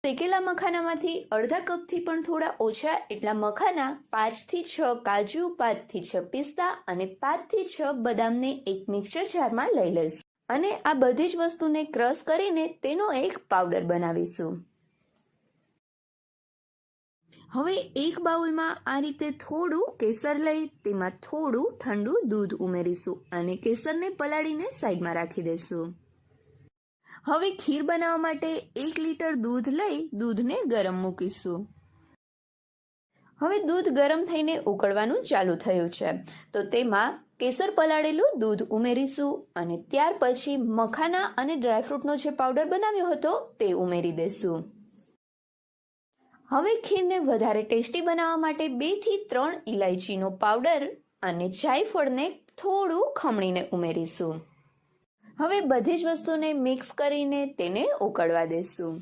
શેકેલા મખાનામાંથી અડધા કપથી પણ થોડા ઓછા એટલા મખાના, 5 થી 6 કાજુ, 5 થી 6 પિસ્તા અને 5 થી 6 બદામને એક મિક્સર જારમાં લઈ લઈશું અને આ બધી જ વસ્તુને ક્રશ કરીને તેનો એક પાવડર બનાવીશું। હવે એક બાઉલમાં આ રીતે થોડું કેસર લઈ તેમાં થોડું ઠંડુ દૂધ ઉમેરીશું અને કેસરને પલાળીને સાઈડમાં રાખી દઈશું। હવે ખીર બનાવવા માટે 1 લીટર દૂધ લઈ દૂધને ગરમ મૂકીશું। હવે દૂધ ગરમ થઈને ઉકળવાનું ચાલુ થયું છે તો તેમાં કેસર પલાળેલું દૂધ ઉમેરીશું અને ત્યાર પછી મખાના અને ડ્રાયફ્રૂટનો જે પાવડર બનાવ્યો હતો તે ઉમેરી દઈશું। હવે ખીરને વધારે ટેસ્ટી બનાવવા માટે 2 થી 3 ઇલાયચીનો પાવડર અને જાયફળને થોડું ખમણીને ઉમેરીશું। હવે બધી જ વસ્તુને મિક્સ કરીને તેને ઉકળવા દઈશું।